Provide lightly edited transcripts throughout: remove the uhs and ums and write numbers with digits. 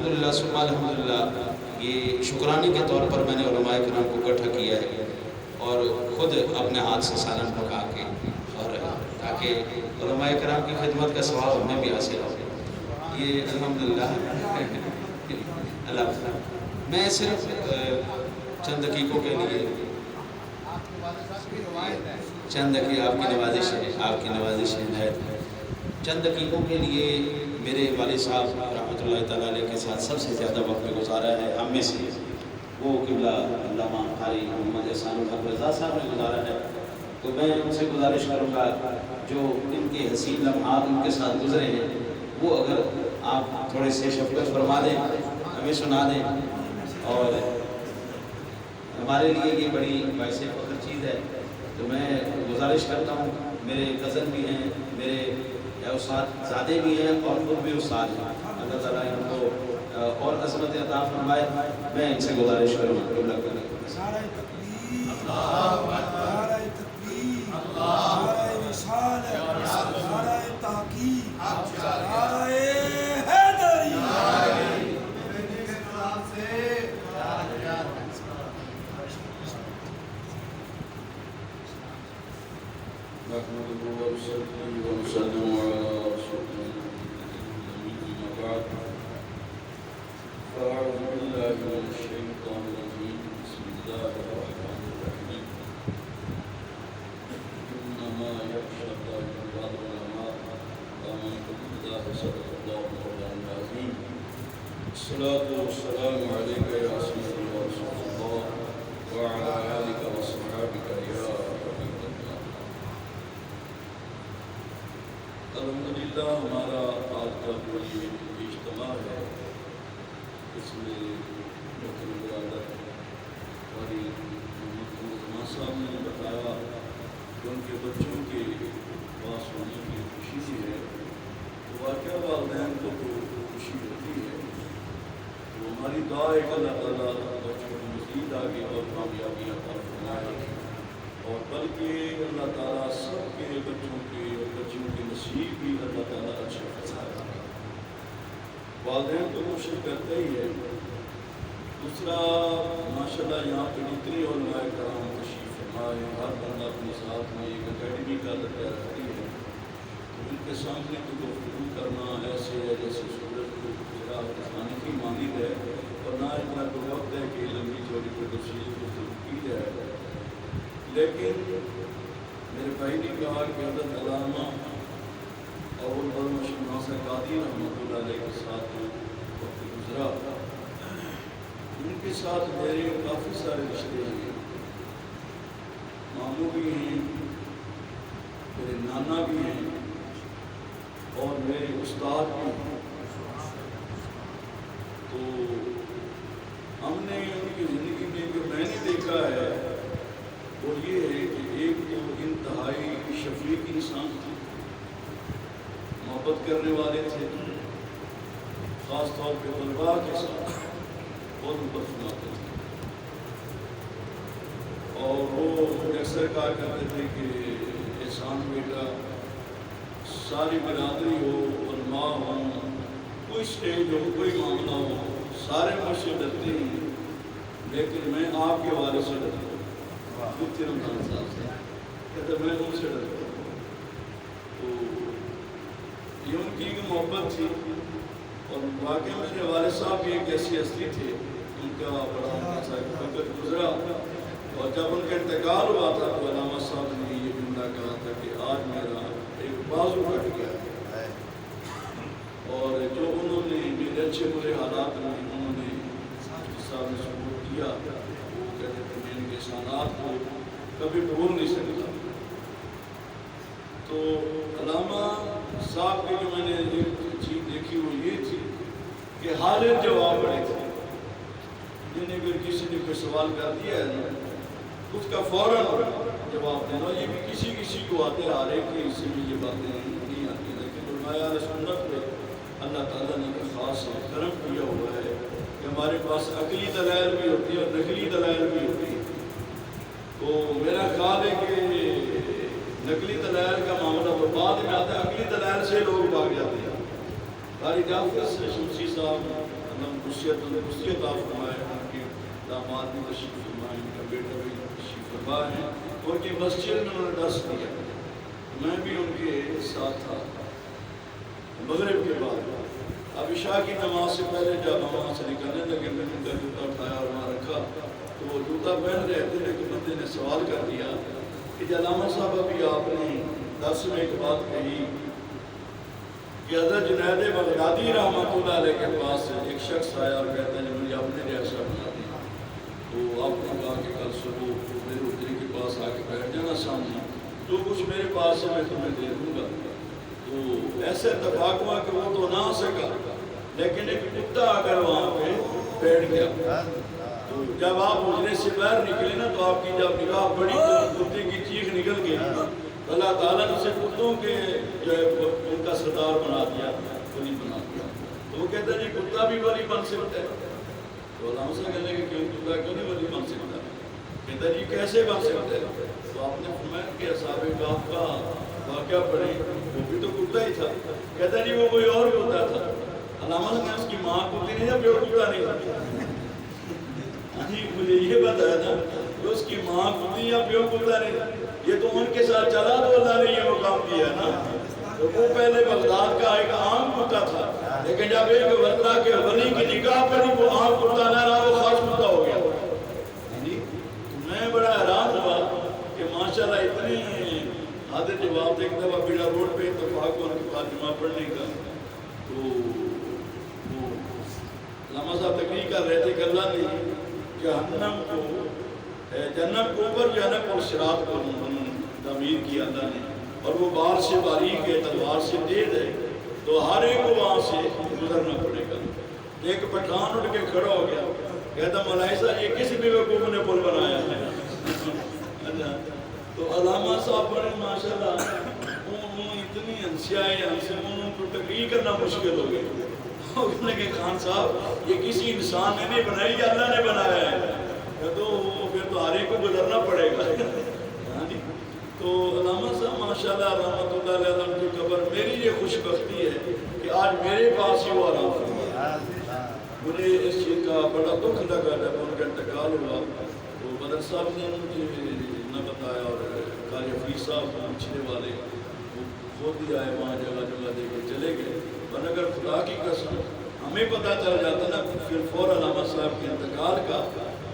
الحمدللہ ثم الحمدللہ یہ شکرانے کے طور پر میں نے علماء کرام کو اکٹھا کیا ہے اور خود اپنے ہاتھ سے سالن پکا کے، اور تاکہ علماء کرام کی خدمت کا ثواب ہمیں بھی حاصل ہو. یہ الحمدللہ اللہ. میں صرف چند دقیقوں کے لیے آپ کی نوازش ہے چند دقیقوں کے لیے میرے والد صاحب رحمۃ اللہ تعالیٰ علیہ کے ساتھ سب سے زیادہ وقت گزارا ہے ہم میں سے، وہ قبلہ علامہ قاری محمد احسان الحق رضا صاحب نے گزارا ہے. تو میں ان سے گزارش کروں گا جو ان کے حسین لمحات ان کے ساتھ گزرے ہیں وہ اگر آپ تھوڑے سے شفقت فرما دیں، ہمیں سنا دیں. اور ہمارے لیے یہ بڑی باعث فخر چیز ہے. تو میں گزارش کرتا ہوں، میرے کزن بھی ہیں، میرے استاد زادے بھی ہیں اور خود بھی استاد ہیں. اللہ تعالیٰ ان کو اور عظمت عطا فرمائے. میں ان سے گزارش کروں گا. نعرہ تکبیر، نعرہ تکبیر، نعرہ رسالت، نعرہ تحقیق، نعرہ حیدری. نحمده ونصلي ونسلم على رسوله الأمين، أما بعد فأعوذ بالله من الشيطان الرجيم. بسم الله الرحمن الرحيم. إنما يخشى الله من بعض العلماء آمنت بالله صدق الله مولانا العظيم. الصلاة والسلام عليك يا سيدي يا رسول الله وعلى آلك وصحابك يا حبيب الله. الحمدللہ ہمارا آج کا جو یہ اجتماع ہے اس میں محترم برادر ہماری محمد صاحب نے بتایا کہ ان کے بچوں کے پاس ہونے کی خوشی سے ہے. تو واقعہ والدین کو تو خوشی ہوتی ہے. تو ہماری دعا ہے کہ اللہ تعالیٰ بچوں کو مزید آگے اور کامیابی عطا فرمائے، اور بلکہ اللہ تعالیٰ سب کے بچوں کے اور بچوں کے نصیب بھی اللہ تعالیٰ اچھا فرمائے. والدین تو کوشش کرتے ہی ہے. دوسرا ماشاءاللہ یہاں پہ جتنے علماء کرام تشریف فرمائے، ہر بندہ اپنے ساتھ میں ایک اکیڈمی کا درجہ رکھتی ہے. تو ان کے سامنے تو گفتگو کرنا ایسے ہے جیسے سورج کو ذرا دکھانے کی مانند ہے، اور نہ اتنا کوئی وقت ہے کہ لمبی چوڑی کوئی تفصیل گفتگو کی جائے. لیکن میرے بھائی نے کہا کہ حضرت علامہ اول بلمشن ناصر قادری رحمۃ اللہ علیہ کے ساتھ وقت گزرا. ان کے ساتھ میرے کافی سارے رشتے ہیں، ماموں بھی ہیں، میرے نانا بھی ہیں اور میرے استاد بھی ہیں. تو ہم نے ان کی زندگی میں جو میں نے دیکھا ہے وہ یہ ہے کہ ایک تو انتہائی شفیق انسان تھے، محبت کرنے والے تھے، خاص طور پہ طلباء کے ساتھ بہت محبت فرماتے تھے. اور وہ اکثر کہا کرتے تھے کہ احسان بیٹا ساری برادری ہو، علماء ہوں، کوئی اسٹیج ہو، کوئی معاملہ ہو، سارے مجھ سے ڈرتے ہیں لیکن میں آپ کے والد سے ڈرتا ہوں. مفتی رمضان صاحب سے کہتے میں ان سے ڈرتا ہوں. تو یہ ان کی محبت تھی. اور واقعی میرے والد صاحب بھی ایک ایسی ہستی تھے، ان کا بڑا ایسا وقت گزرا، اور جب ان کا انتقال ہوا تھا تو علامہ صاحب نے یہ جملہ کہا تھا کہ آج میرا ایک بازو کٹ گیا ہے. اور جو انہوں نے میرے اچھے برے حالات میں انہوں نے مفتی صاحب نے سپورٹ کیا، وہ کہتے تھے میں ان کے احسانات کو کبھی بھول نہیں سکتا. تو علامہ صاحب کی جو میں نے ایک چیز دیکھی وہ یہ تھی کہ حاضر جواب بڑے تھے. جنہیں اگر کسی نے کوئی سوال کر دیا ہے نا اس کا فوراً جواب دینا. یہ بھی کسی کسی کو آتے آ رہے کہ اس سے بھی یہ باتیں نہیں آتی، لیکن علماء سنت پہ اللہ تعالیٰ نے ایک خاص کرم کیا ہوا ہے کہ ہمارے پاس عقلی دلائل بھی ہوتی ہے اور نقلی دلائل بھی ہوتی ہے. تو میرا خیال ہے کہ نقلی دلائل کا معاملہ وہ بعد میں آتا ہے، عقلی دلائل سے لوگ بھاگ جاتے ہیں. قاری جعفر شمسی صاحب خصوصیت آپ فرمائے، ان کے داماد بھی تشریف فرمائے، ان کا بیٹا بھی تشریف فرما ہے، اور کہ مسجد میں انہوں نے درس دیا، میں بھی ان کے ساتھ تھا مغرب کے بعد۔ اب عشاء کی نماز سے پہلے جب ہم وہاں سے نکلنے لگے، میں نے ان کا جوتا اٹھایا اور وہاں رکھا، تو وہ جوتا پہن رہے تھے، لیکن بندے نے سوال کر دیا کہ علامہ صاحب ابھی آپ نے درس میں ایک بات کہی کہ حضرت جنید بغدادی رحمۃ اللہ علیہ کے پاس ایک شخص آیا اور کہتا ہے مجھے اپنے جیسا بنا دیا، تو آپ نے کہا کہ کل صبح میرے اتری کے پاس آ کے بیٹھ جانا سامنے، جو کچھ میرے پاس ہے میں تمہیں دے دوں گا۔ تو ایسے اتفاق ہوا کہ وہ تو نہ آ سکا، لیکن ایک کتا اگر وہاں پہ بیٹھ گیا، تو جب آپ حجرے سے باہر نکلے نا تو آپ کی جب نگاہ پڑی تو کتے کی چیخ نکل گئی، اللہ تعالیٰ نے اسے کتوں کے جو ہے ان کا سردار بنا دیا، ولی بنا دیا۔ تو وہ کہتا ہے جی کتا بھی ولی بن سکتا ہے، تو علامہ صاحب کہنے کہ کیوں کتا کیوں نہیں ولی بن سکتا؟ کہتا جی کیسے بن سکتا ہے؟ تو آپ نے فرمایا کہ اصحاب کہف کا واقعہ پڑھیں، وہ بھی تو کتا ہی تھا۔ کہتا جی وہ کوئی اور کتا تھا۔ علامہ صاحب نے اس کی ماں کتی نہیں تھا، پیو کتا نہیں تھا۔ جی مجھے یہ بتایا تھا کہ اس کی ماں کتی یا پیو کتا نہیں تھا، یہ تو ان کے ساتھ چلا تو اللہ نے یہ مقام دیا نا۔ تو وہ پہلے بغداد کا ایک عام کتا تھا، لیکن جب ایک ورطہ کے ولی کی نگاہ پڑی وہ عام کتا نہ رہا، وہ خاص کتا ہو گیا۔ میں بڑا حیران ہوا کہ ماشاءاللہ اتنی حاضر جواب ایک دفعہ بیڑا روڈ پہ اتفاق ان کے پاس جمعہ پڑھنے کا، تو وہ علامہ صاحب تقریر کر رہے تھے کہ اللہ نے جہنم کو جنت کو اوپر جو ہے نا پل صراط کو تعمیر کیا اللہ نے، اور وہ بار سے باریک ہے، تلوار سے تیز ہے، تو ہر ایک کو وہاں سے گزرنا پڑے گا۔ ایک پٹھان اٹھ کے کھڑا ہو گیا، کہتا مولانا صاحب یہ کس بھی وقوف نے پل بنایا ہے؟ تو علامہ صاحب نے ماشاءاللہ اتنی انسیائی ان کو تقریر کرنا مشکل ہو گئی۔ وہ کہنے کہ خان صاحب یہ کسی انسان نے نہیں بنائی، یہ اللہ نے بنایا ہے، تو پھر تو ہر ایک کو گزرنا پڑے گا۔ تو علامہ صاحب ماشاءاللہ رحمۃ اللہ علیہ کی قبر، میری یہ خوش بختی ہے کہ آج میرے پاس ہی وہ آرام فرمایا۔ مجھے اس چیز کا بڑا دکھ لگا جب ان کا انتقال ہوا، تو بدر صاحب نے مجھے نہ بتایا، اور قاری حفیظ صاحب پوچھنے والے وہ خود ہی آئے وہاں جگہ جگہ دے کے چلے گئے، اور اگر خدا کی قسم ہمیں پتہ چل جاتا نا پھر فوراً علامہ صاحب کے انتقال کا،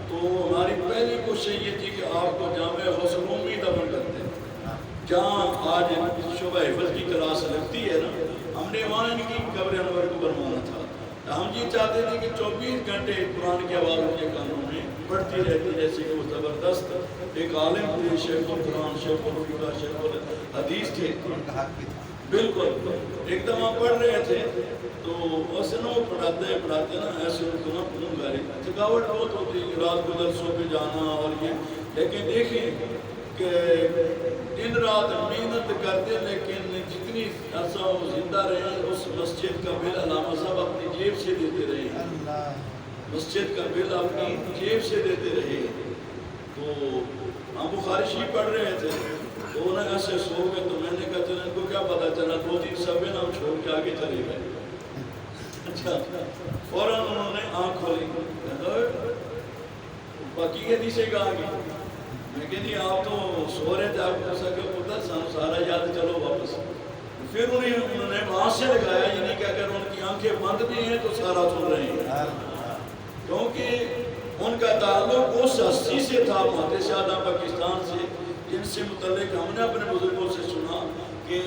تو ہماری پہلی کوشش یہ تھی کہ آپ کو جامع غسل عمومی دفن کرتے ہیں، جہاں آج شعبہ حفظ کی کلاس لگتی ہے نا، ہم نے وہاں ان کی قبر انور کو بنوانا تھا۔ ہم یہ چاہتے تھے کہ 24 گھنٹے قرآن کی آواز ان کے کانوں میں پڑھتی رہتی، جیسے کہ وہ زبردست ایک عالم تھے، شیخ القرآن، شیخ الفقہ، شیخ الحدیث تھے، بالکل ایک دم آپ پڑھ رہے تھے تو اسے نا وہ پڑھاتے نا ایسے ان کو نا پڑھوں گا رہی تھکاوٹ بہت ہوتی، رات کو درسوں پہ جانا اور یہ، لیکن دیکھیں کہ دن رات محنت کرتے، لیکن جتنی عرصہ وہ زندہ رہے اس مسجد کا بل علامہ صاحب اپنی جیب سے دیتے رہے، مسجد کا بل اپنی جیب سے دیتے رہے۔ تو ہم بخاری شریف پڑھ رہے تھے تو انہیں ایسے سو گئے، تو میں نے کہا چلا ان کو کیا پتا چلا، 2-3 صفحے نام چھوڑ کے آگے چلے گئے۔ اچھا فوراً انہوں نے آنکھ کھولی، باقی کے حدیثیں کہا گئی، میں کہ نہیں آپ تو سو رہے تھے، آپ کو ایسا کہ پتہ سارا یاد چلو واپس۔ پھر انہوں نے وہاں سے لگایا، یعنی کہ اگر ان کی آنکھیں بند بھی ہیں تو سارا سن رہے ہیں، کیونکہ ان کا تعلق اس ہستی سے تھا محدث اعظم پاکستان سے، جن سے متعلق ہم نے اپنے بزرگوں سے سنا کہ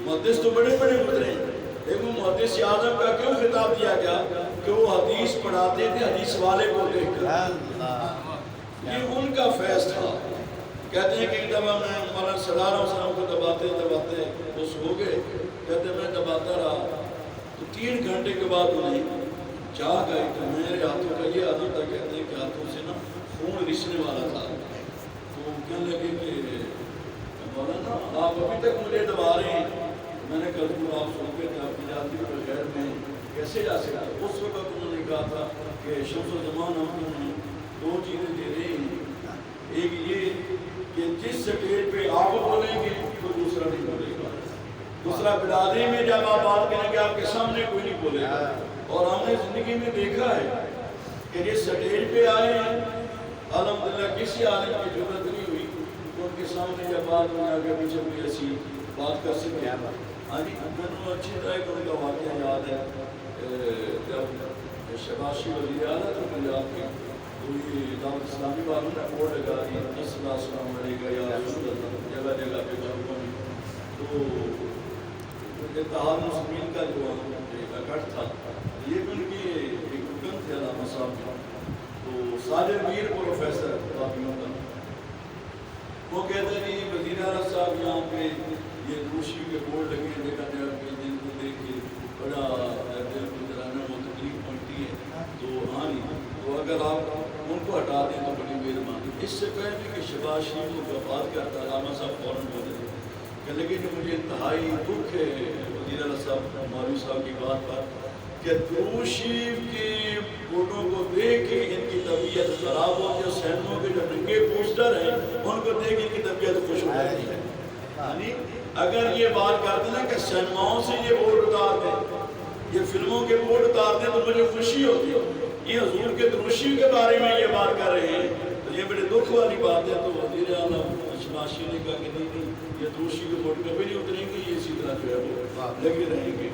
محدث تو بڑے بڑے گزرے ہیں، لیکن محدث اعظم کا کیوں خطاب دیا گیا کہ وہ حدیث پڑھاتے تھے حدیث والے کو دیکھ کر، یہ ان کا فیض تھا۔ کہتے ہیں کہ ایک دفعہ میں مولانا سردار وسلم کو دباتے دباتے وہ سو گئے، کہتے میں دباتا رہا تو 3 گھنٹے کے بعد انہیں جاگ آئی، تو میرے ہاتھوں کا یہ عادت تھا، کہتے ہیں کہ ہاتھوں سے نا خون رسنے والا تھا، تو کہنے لگے کہ مولانا آپ ابھی تک مجھے دبا رہے ہیں، میں نے کہا تو آپ سو گئے تھے، آپ کی جاتی پر غیر میں کیسے جا سکتا؟ اس وقت انہوں نے کہا تھا کہ شمس و زمان ہم نے 2 چیزیں دے رہے ہیں، ایک یہ کہ جس سٹیج پہ آپ بولیں گے تو دوسرا نہیں بولے گا، دوسرا برادری میں جب آپ بات کریں گے آپ کے سامنے کوئی نہیں بولے گا، اور ہم نے زندگی میں دیکھا ہے کہ یہ سٹیج پہ آئے ہیں، الحمدللہ کسی عالم کی ضرورت نہیں ہوئی کہ ان کے سامنے یا بات میں آگے پیچھے کوئی ایسی بات کر سکے۔ ہاں جی، میں اچھی طرح ایک ان کا واقعہ یاد ہے، جب شہباز وزیر اعلیٰ تھے پنجاب کے، کوئی دعوت اسلامی والوں نے بورڈ لگا دیا السلام علیکم یا رسول اللہ، جگہ جگہ پہ چوکوں میں، تو اتحاد مسلمین کا جو اکٹھ تھا، یہ ان کی ایک رکن تھے علامہ صاحب، تو ساجد میر پروفیسر باقیوں کا، وہ کہتے ہیں وزیر اعلیٰ صاحب یہاں پہ یہ دوشی کے بورڈ لگے ہیں، دیکھا جائے کہ جن کو دیکھ کے بڑا دل کو جلانا وہ تکلیف پہنچتی ہے، تو ہاں تو اگر آپ ان کو ہٹا دیں تو بڑی مہربانی۔ اس سے پہلے کہ شہباز شریف کو وفات کرتا علامہ صاحب فوراً بولے کہ لیکن مجھے انتہائی دکھ ہے وزیر اعلیٰ صاحب مولوی صاحب کی بات پر کہ درود شریف کے فوٹو کو دیکھ کے ان کی طبیعت خراب ہو جو سینموں کے جو ننگے پوسٹر ہیں ان کو دیکھ ان کی طبیعت خوش ہو جاتی ہے۔ یعنی اگر یہ بات کرتے ہیں کہ سینماؤں سے یہ بورڈ اتار دیں، یہ فلموں کے بورڈ اتار دیں تو مجھے خوشی ہوتی ہے، یہ حضور کے درود شریف کے بارے میں یہ بات کر رہے ہیں تو یہ بڑے دکھ والی بات ہے۔ تو وزیر اعلیٰ شہباز شریف نے کہا کہ نہیں یہ درود شریف کے بورڈ کبھی نہیں اتریں گے، یہ اسی طرح جو ہے وہ لگے رہیں گے۔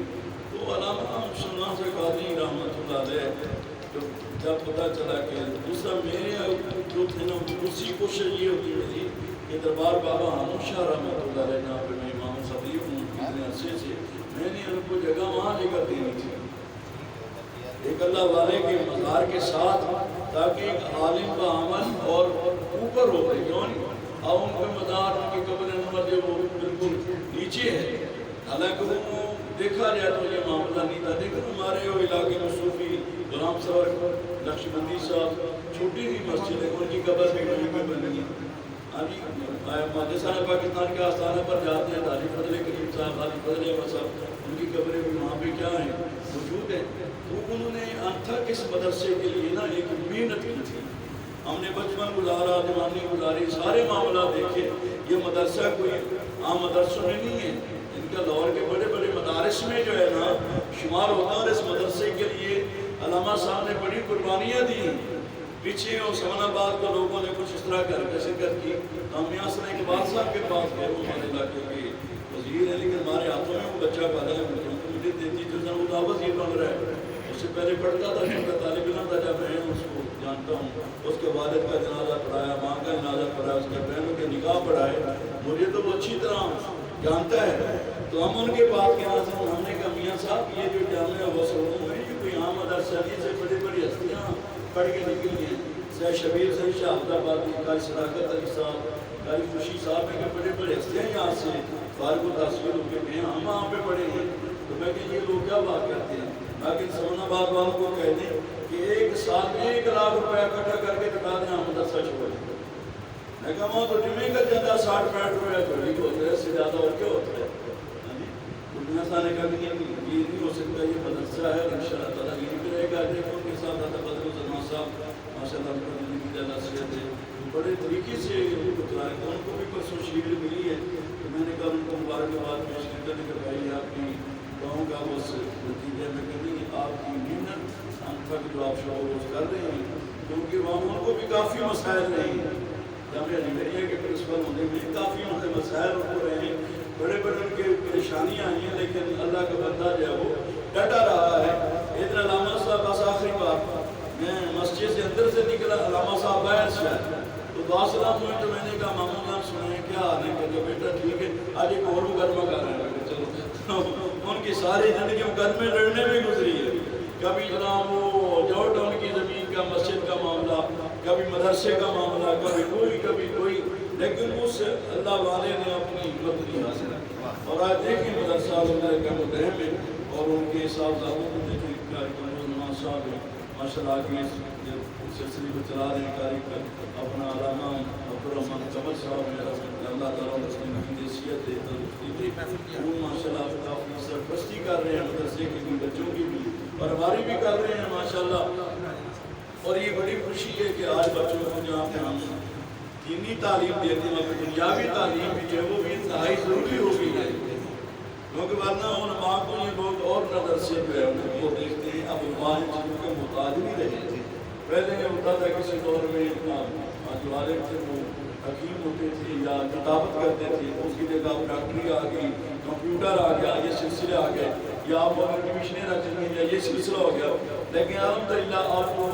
تو علامہ سلمان سے قادری رحمۃ اللہ علیہ جب پتہ چلا کہ دوسرا میرے جو تھے نا دوسری کوشش یہ ہوتی میری کہ دربار بابا حامد شاہ رحمۃ اللہ علیہ جہاں پہ میں امام خطیب ہوں اتنے عرصے سے، میں نے ان کو جگہ وہاں لے کر دینی تھی ایک اللہ والے کے مزار کے ساتھ، تاکہ ایک عالم کا عمل اور اوپر ہوتے کیوں نہیں، اب ان کے مزار ان کی قبر انور جو وہ بالکل نیچے ہے، حالانکہ وہ دیکھا جائے تو یہ معاملہ نہیں تھا، لیکن ہمارے وہ علاقے میں صوفی غلام سور نقشبندی صاحب چھوٹی سی مسجد ہے، ان کی قبر بھی وہیں پہ بنی ہے۔ ماجسان پاکستان کے آستانہ پر جاتے ہیں، حاجی فضل کریم صاحب، حاجی فضل احمد صاحب، ان کی قبریں بھی وہاں پہ کیا ہیں موجود ہیں۔ تو انہوں نے انتھک اس مدرسے کے لیے نا ایک محنت کی تھی، ہم نے بچپن گزارا، جوانی گزاری، سارے معاملات دیکھے۔ یہ مدرسہ کوئی عام مدرسوں میں نہیں ہے، ان کا لاہور کے بڑے بڑے مدارس میں جو ہے نا شمار ہوتا ہے، اور اس مدرسے کے لیے علامہ صاحب نے بڑی قربانیاں دی۔ پیچھے عثمان آباد کو لوگوں نے کچھ اس طرح کر کے شرکت کی، ہم یہاں سے اقبال صاحب کے پاس گئے، وہ ہمارے علاقے کے وزیر ہیں، لیکن ہمارے ہاتھوں میں وہ بچہ پیدا ہے، مجھے دیتی جو وہ دعوت یہ بن رہا ہے، اس سے پہلے پڑھتا تھا، چھوٹا طالب علم تھا، جب میں اس کو جانتا ہوں، اس کے والد کا جنازہ پڑھایا، ماں کا جنازہ پڑھایا، اس کے بہنوں کے نکاح پڑھائے، مجھے تو وہ اچھی طرح جانتا ہے۔ تو ہم ان کے بعد کے ناظرین ہم نے کہا میاں صاحب یہ جو جامعہ وصول ہے یہ کوئی عام مدرسہ نہیں سے بڑی بڑی ہستیاں پڑھ کے نکلی ہیں، سید شبیر سید شاہ عبد آبادی، قاری صداقت علی صاحب، قاری خوشی صاحب ہیں کہ بڑے بڑے ہستیاں یہاں سے فارغ التحصیل ہو کے گئے ہیں، ہم وہاں پہ پڑھے ہیں۔ تو میں کہ یہ لوگ کیا بات کرتے ہیں، باقی سمن آباد والوں کو کہہ دیں کہ ایک سال میں 1 لاکھ روپیہ اکٹھا کر کے دکھا دیں ہم مدرسہ چھوڑ دیں۔ میں کہا وہاں تو جمعے کا چندہ 60-65 روپیہ تھوڑی ہوتا ہے، اس سے زیادہ اور کیا ہوتا ہے۔ نے کہا کہ یہ نہیں ہو سکتا، یہ مدرسہ ہے، انشاءاللہ تعالیٰ یہ بھی رہے گا۔ دیکھو ان کے ساتھ آتا بدر الزمان صاحب ماشاءاللہ ان کو زندگی جانا صحت ہے، بڑے طریقے سے ان کو چلائے، تو ان کو بھی پرسوں شیل ملی ہے۔ تو میں نے کہا ان کو مبارکباد پیش کرنے کے بھائی آپ کی گاؤں کا اس نتیجے میں کرنی آپ کی محنت ہم تک جو آپ شعور روز کر رہے ہیں، کیونکہ وہاں ان کو بھی کافی مسائل نہیں ہیں، جامعہ نگریہ کے پرنسپل ہونے میں کافی ان کے مسائل ان کو رہے ہیں، بڑے بڑے ان کے پریشانیاں آئی ہیں، لیکن اللہ کا بندہ جو ہے وہ ڈٹا رہا ہے۔ ادھر علامہ صاحب بس آخری بات، میں مسجد سے اندر سے نکلا، علامہ صاحب باہر سے آئے تو دعا سلام ہوئی، تو میں نے کہا ماموں جان سنیں کیا حال ہے، کہ بیٹا ٹھیک ہے، آج ایک اور مقدمہ کر رہے ہیں، چلو ان کی ساری زندگی مقدمے لڑنے میں گزری ہے، کبھی جناب وہ جو ٹاؤن کی زمین کا مسجد کا معاملہ، کبھی مدرسے کا معاملہ، کبھی کوئی، لیکن اس اللہ والے نے اپنی ہمت نہیں حاصل کی، اور آج دیکھیں مدرسہ اللہ کا متحم ہے، اور ان کے صاحبزادوں کو دیکھیں نواز صاحب ہیں ماشاءاللہ کے سلسلے کو چلا رہے ہیں، کاری اپنا علامہ عبدالرحمن قمر صاحب ہیں، اللہ تعالیٰ مسلم کی حیثیت ہے، وہ ماشاءاللہ کافی سرپرستی کر رہے ہیں مدرسے کی بھی، بچوں کی بھی، اور ہماری بھی کر رہے ہیں ماشاءاللہ۔ اور یہ بڑی خوشی ہے کہ آج بچوں کو جہاں پہ ہم دینی تعلیم دیتے ہیں، دنیاوی تعلیم بھی جو ہے وہ بھی انتہائی ضروری ہو گئی ہے، کیونکہ ورنہ علماء کو یہ لوگ اور نظر سے جو ہے ان کو دیکھتے ہیں لیکن اب علماء ان چیزوں کے محتاج نہیں رہے تھے. پہلے یہ ہوتا تھا کسی دور میں جو عالم تھے وہ حکیم ہوتے تھے یا کتابت کرتے تھے, اس کی جگہ ڈاکٹری آ گئی, کمپیوٹر آ گیا, یہ سلسلے آ گئے, یا آپ ٹیوشنیں رکھ لیں یا یہ سلسلہ ہو گیا. لیکن الحمدللہ آپ کو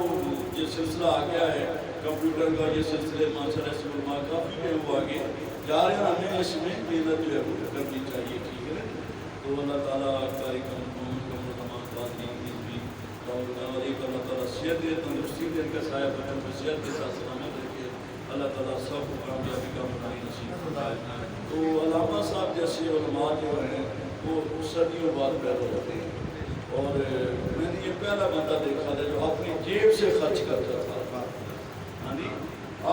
یہ سلسلہ آ گیا ہے کمپیوٹر کا, یہ سلسلے ماشاء اللہ سے علماء کافی جو ہے وہ آگے جا رہے ہیں. ہمیں اس میں محنت جو ہے وہ کرنی چاہیے. ٹھیک ہے نا. تو اللہ تعالیٰ کاری کا اور ایک اللہ تعالیٰ صحت دے, تندرستی دے, ان کا سایہ بچوں کو صحت کے ساتھ سلامت رکھے. اللہ تعالیٰ سب کو کامیابی کا منائی نصیب فرمائے. تو علامہ صاحب جیسے علماء جو ہیں وہ صدیوں بعد پیدا ہوتے ہیں, اور میں نے یہ پہلا بندہ دیکھا تھا جو اپنی جیب سے خرچ کرتا تھا. ہاں جی,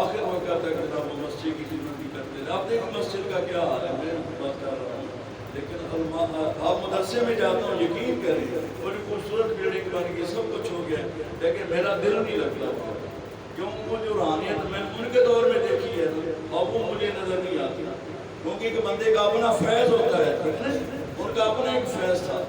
آخر وقت تک جناب وہ مسجد کی خدمت بھی کرتے تھے. آپ دیکھیں مسجد کا کیا حال ہے, میں بات کر رہا ہوں. لیکن آپ مدرسے میں جاتا ہوں, یقین کریں, بڑی خوبصورت بلڈنگ بن گئی, سب کچھ ہو گیا, لیکن میرا دل نہیں لگتا. کیوں؟ وہ جو روحانیت میں ان کے دور میں دیکھی ہے اب وہ مجھے نظر نہیں آتی, کیونکہ ایک بندے کا اپنا فیض ہوتا ہے, ٹھیک ہے نا, ان کا اپنا ایک فیض تھا.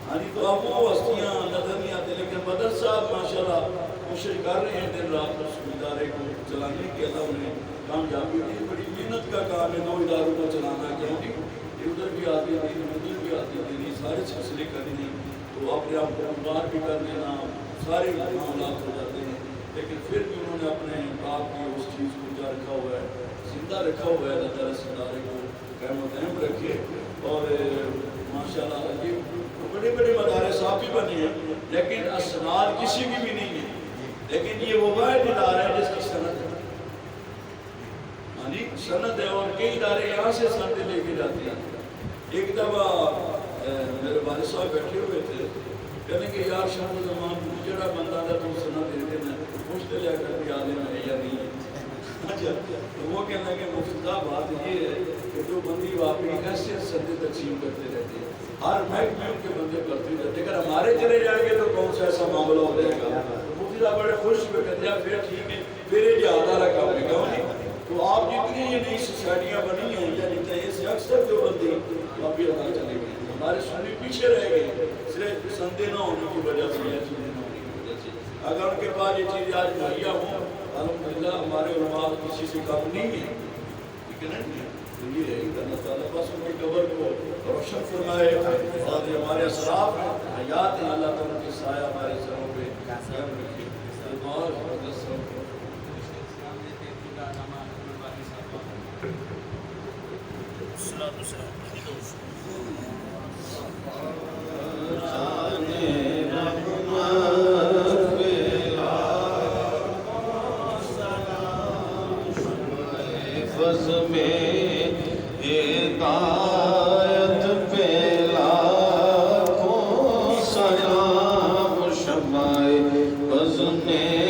ہاں جی, تو اب وہ ہستیاں نظر نہیں آتی. لیکن مدرسہ ماشاء اللہ کوشش کر رہے ہیں دن رات اس ادارے کو چلانے کے. اللہ انہیں کامیابی دی. بڑی محنت کا کام ہے 2 اداروں کو چلانا. کیوں؟ ادھر بھی آتی تھی, ادھر بھی آتی تھی, سارے سلسلے کرنے, تو اپنے آپ کو بات بھی کر لینا, سارے معاملات ہو جاتے ہیں. لیکن پھر بھی انہوں نے اپنے آپ کی اس چیز کو جا رکھا ہوا ہے, زندہ رکھا ہوا ہے. اللہ تعالیٰ اس ادارے کو قائم و دائم رکھے. اور ماشاء اللہ یہ بڑے بڑے مدارس آپ بھی بنے ہیں, لیکن اسناد کسی کی بھی نہیں ہے. لیکن یہ وہ واحد ادارہ ہے جس کی صنعت ہے. ہاں جی, صنعت ہے, اور کئی ادارے یہاں سے صنعتیں لے کے جاتے ہیں. ایک دفعہ میرے والد صاحب بیٹھے ہوئے تھے, کہنے کہ یار شاہ زمان جڑا بندہ تھا تو صنعت دے دینا, پوچھتے جا کر بھی عالم ہے یا نہیں ہے. اچھا, تو وہ کہنا کہ مفتی صاحب بات یہ ہے کہ جو بندی واقعی ایسے صنعتیں تقسیم کرتے رہتے ہیں, ہر محکمے ان کے بندے کرتے رہتے. اگر ہمارے چلے جائیں گے تو کون سا ایسا معاملہ ہو جائے گا. مفتی صاحب بڑے خوش ہوئے, کہتے ہیں پھر ٹھیک ہے, پھر یہ جہاں رکھا ہوئے گا. تو آپ جتنی یہ نئی سوسائٹیاں بنی ہیں یا جتنے سے اکثر جو بندے آپ بھی ادا چلے گئے, ہمارے سنی پیچھے رہ گئے صرف سندے نہ ہونے کی وجہ سے یا چیزیں نہ ہونے کی وجہ سے. اگر ان کے پاس یہ چیزیں آج مہیا ہوں, الحمدللہ ہمارے علماء کسی سے کم نہیں ہے. ٹھیک ہے نا. یہ ہے کہ اللہ تعالیٰ بس ان کی قبر کو روشن فرمائے, اور ہمارے اسلاف ہیں, حیات ہیں, اللہ تعالیٰ کے سایہ ہمارے سروں پہ قائم رکھے. سلام شمائے بزنے